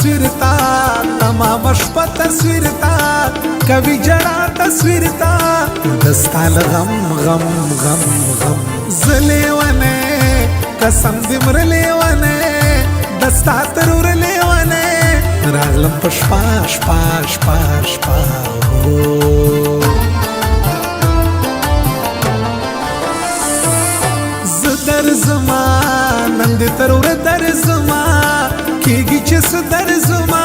تصویر تا تمام شپه تصویر تا کوي جړا تصویر تا دستال غم غم غم غم زلیونه قسم دې مر لیونه دستا ترور لیونه راغلم پشپا شپا شپا شپا زدر زما نن دې ترور در زما کېږي چې څه در زما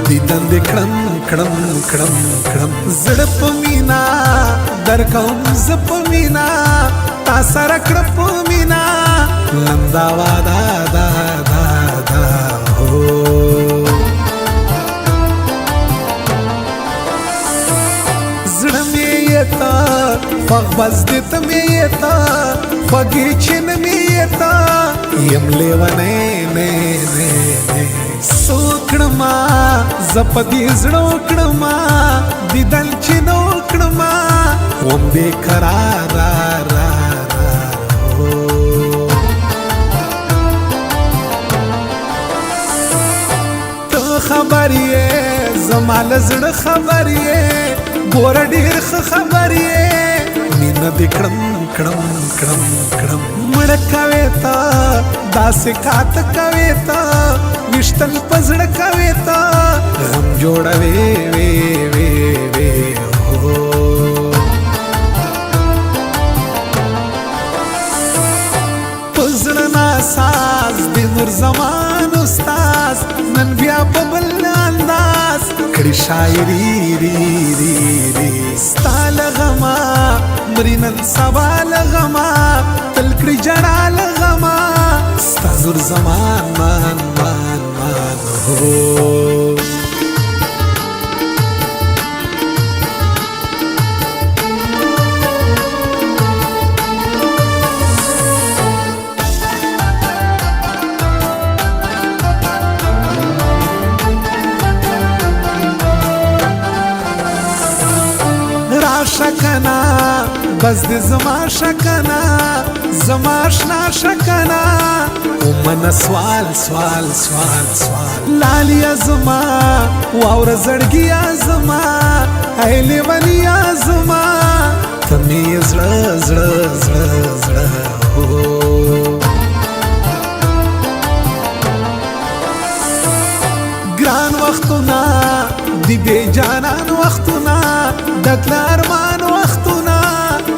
دیدن دې کړم کړم کړم کړم زړه په مینا در کوم زه په مینا تا سره کړه په مینا لمدا وادا دا دا دا هو زړه مې یتا خوږ بس دې ته مې یتا خوږې چې نه مې یتا یم لیونی نه نه نه سوکړما زپ دې زړه وکړما دیدن چې نو وکړما وم بې قرار را را ته خبر یې زما له زړه خبر یې ګوره ډېر ښه خبر یې مینه دې کړم کړم کړم کړم مړه کوې ته داسې کاته کوې ته ویشتل په زړه کوې ته غم جوړوې وې وې وې هو په زړه ناساز د نور زمان استاز نن بیا په بل انداز کړي شاعري ری ری ری ستا له غمه مري نن سبا له غمه تل کړي جړا له غمه ستا زور زمان مان مان مان هو شکنا بس دې زما شکنا زما آشنا شکنا ومن سوال سوال سوال سوال لالیا زما واور زړګیا زما ایلی ونیا زما تمې زړه زړه زړه زړه هو ګران وختونه دی بے جانان وختونه دتل ارمان وختونه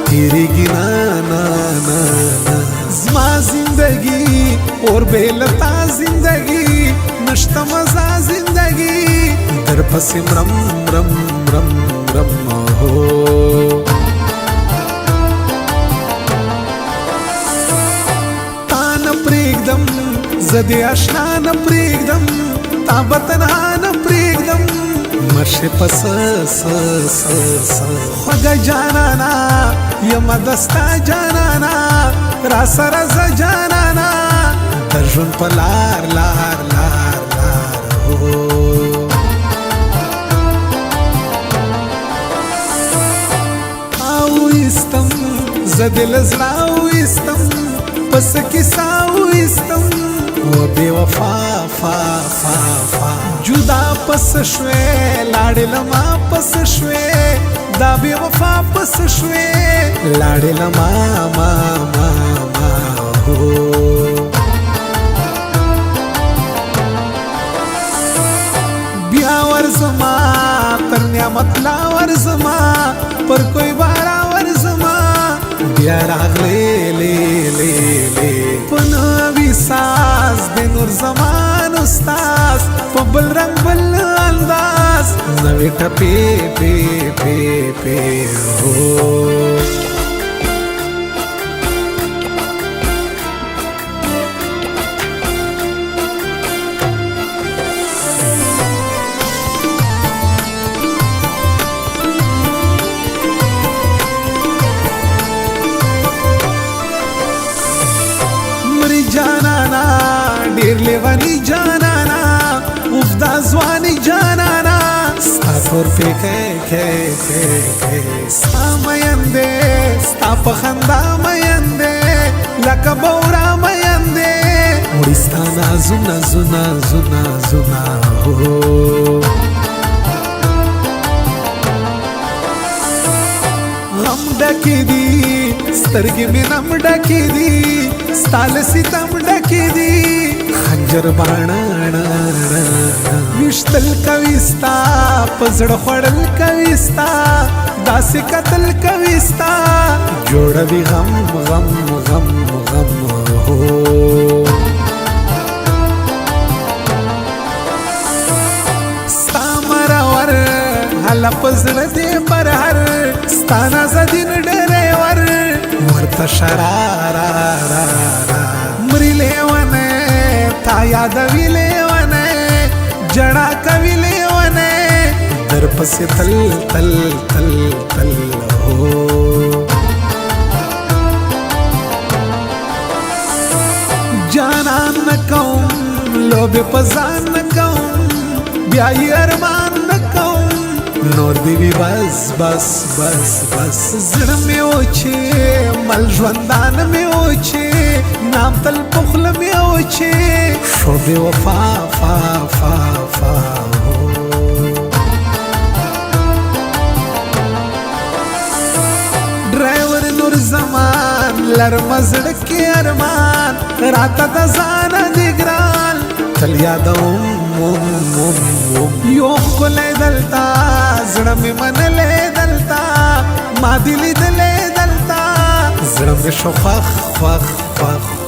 تیریږي نا نا نا زما زندگی اور بے لتا زندگی نشته مزه زندگی در پسې مرم مرم مرم مرم هو تا نه پرېږدم زه دې اشنا نه پرېږدم تا به تنها نه پرېږدم مرشه پس س س س خوږه جانانا یم دستا جانانا را سره ز جانانا د ژوند په لار لار لار لار هو او استم زدل زړه او استم پس کیسه او استم و بے وفا فا فا فا جدا پس شوے لاڑے لما پس شوے دا بے وفا پس شوے لاڑے لما ما ما ما ہو بیا ورزما تر نعمت لا ورزما پر کوئی بارا ورزما بیا راغلے لے لے لے پنوی ساز د نور زمان استاز په بل رنگ بل انداز نوې ټپې پې پې پې هو جانانا ډیر لیوانی جانانا اوف دا ځواني جانانا ستا تور پې ستا میندې ستا په خندا میندې لکه بورا میندې وړي ستا زنا زنا زنا زنا زنا هو غم ډکې دي سترګې مې نم ډکې دي ستا له ستم ډکې دي خنجر باڼه ویشتل کوي ستا په زړه خوړل کوي ستا داسې قتل کوي ستا جوړوي غم غم غم غم هو ستا مرور هله په زړه دې برهر ستا نازدین ډریور ورته شرارارارا مري لیونه تا یادوي لیونه جړا کوي لیونه در پسې تل تل تل تل هو جانان نکوم لوبې په ځان نکوم بیا یې ارمان نکوم نور دی وی بس بس بس بس زړه مې وچې مل ژوندان مې وچې نام تل پخل مې وچې شو بې وفا فا فا فا ډرایور نور زمان لرم زړه کې ارمان راته د ځانه دې ګران تل یادوم یو ښکلی دلته زړه مې منلی دلته ما دې لیدلی دلته زړه مې شو خوښ خوښ خوښ